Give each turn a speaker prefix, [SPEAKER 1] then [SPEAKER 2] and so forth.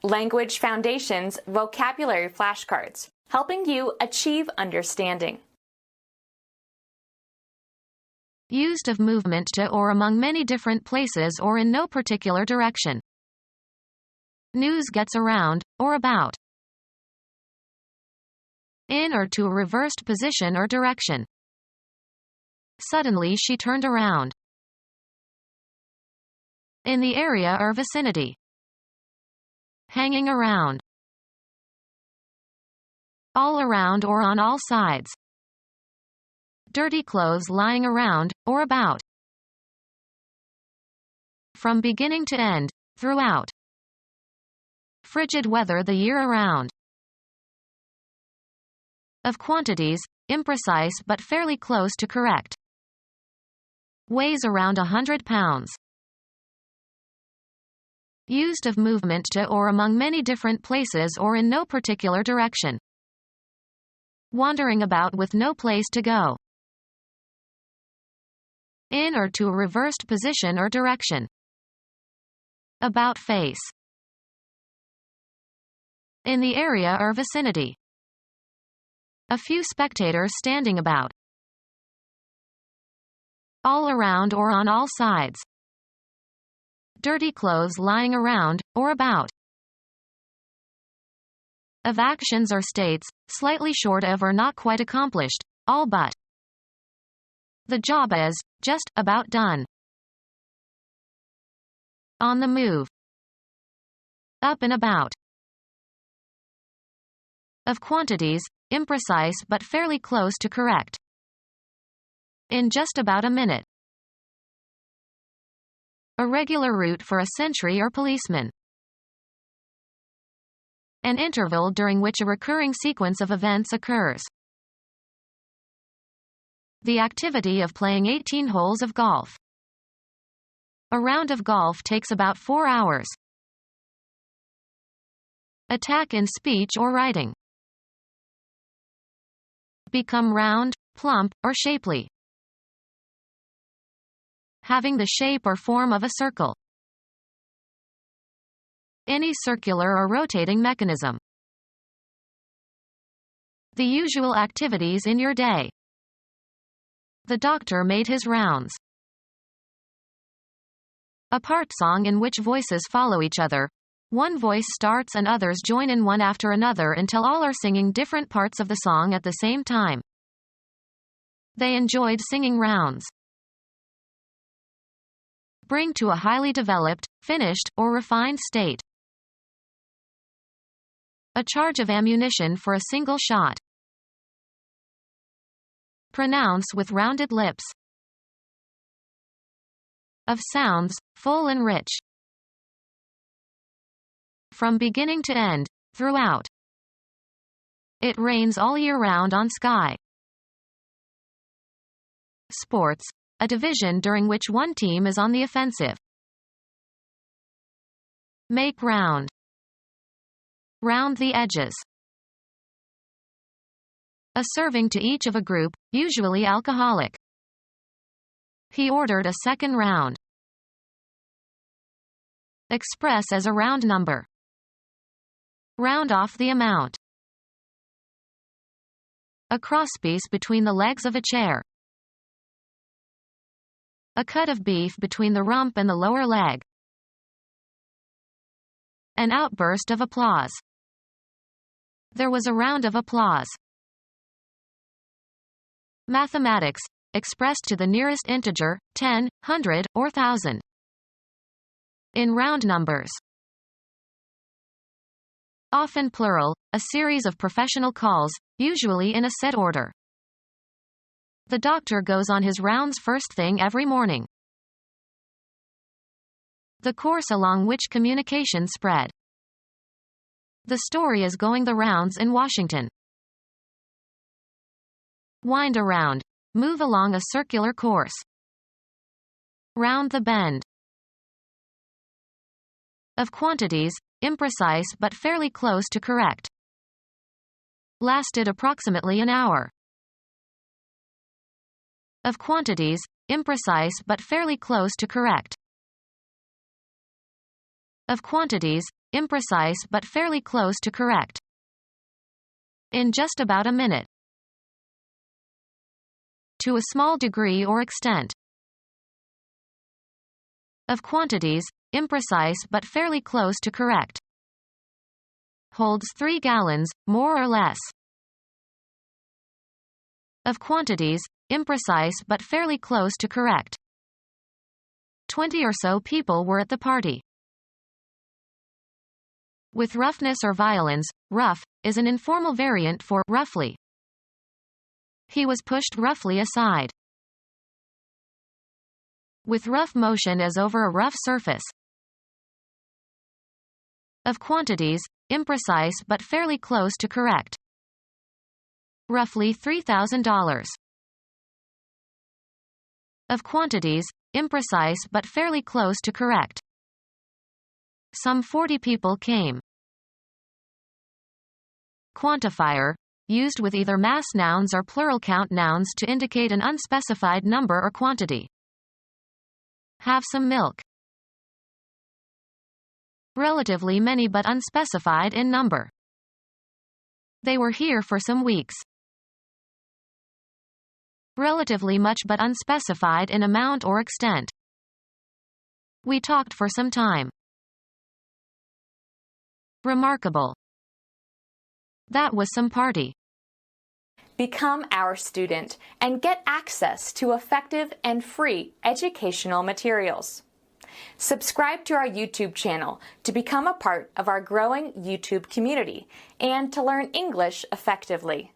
[SPEAKER 1] Language Foundations Vocabulary Flashcards, helping you achieve understanding.
[SPEAKER 2] Used of movement to or among many different places or in no particular direction. News gets around, or about. In or to a reversed position or direction. Suddenly she turned around. In the area or vicinity. Hanging around. All around or on all sides. Dirty clothes lying around, or about. From beginning to end, throughout. Frigid weather the year around. Of quantities, imprecise but fairly close to correct. Weighs around 100 pounds. Used of movement to or among many different places or in no particular direction. Wandering about with no place to go. In or to a reversed position or direction. About face. In the area or vicinity. A few spectators standing about. All around or on all sides. Dirty clothes lying around, or about. Of actions or states, slightly short of or not quite accomplished, all but. The job is, just, about done. On the move. Up and about. Of quantities, imprecise but fairly close to correct. In just about a minute. A regular route for a sentry or policeman. An interval during which a recurring sequence of events occurs. The activity of playing 18 holes of golf. A round of golf takes about 4 hours. Attack in speech or writing. Become round, plump, or shapely. Having the shape or form of a circle. Any circular or rotating mechanism. The usual activities in your day. The doctor made his rounds. A part song in which voices follow each other. One voice starts and others join in one after another until all are singing different parts of the song at the same time. They enjoyed singing rounds. Bring to a highly developed, finished, or refined state. A charge of ammunition for a single shot. Pronounce with rounded lips. Of sounds, full and rich. From beginning to end, throughout. It rains all year round on sky. Sports, a division during which one team is on the offensive. Make round. Round the edges. A serving to each of a group, usually alcoholic. He ordered a second round. Express as a round number. Round off the amount. A crosspiece between the legs of a chair. A cut of beef between the rump and the lower leg. An outburst of applause. There was a round of applause. Mathematics, expressed to the nearest integer, 10, 100, or 1000. In round numbers. Often plural, a series of professional calls, usually in a set order. The doctor goes on his rounds first thing every morning. The course along which communication spread. The story is going the rounds in Washington. Wind around. Move along a circular course. Round the bend. Of quantities, imprecise but fairly close to correct. Lasted approximately an hour. Of quantities, imprecise but fairly close to correct. Of quantities, imprecise but fairly close to correct. In just about a minute. To a small degree or extent. Of quantities, imprecise but fairly close to correct. Holds 3 gallons, more or less. Of quantities, imprecise but fairly close to correct. 20 or so people were at the party. With roughness or violence, rough, is an informal variant for roughly. He was pushed roughly aside. With rough motion as over a rough surface. Of quantities, imprecise but fairly close to correct. Roughly $3,000. Of quantities, imprecise but fairly close to correct. Some 40 people came. Quantifier, used with either mass nouns or plural count nouns to indicate an unspecified number or quantity. Have some milk. Relatively many but unspecified in number. They were here for some weeks. Relatively much but unspecified in amount or extent. We talked for some time. Remarkable. That was some party.
[SPEAKER 1] Become our student and get access to effective and free educational materials. Subscribe to our YouTube channel to become a part of our growing YouTube community and to learn English effectively.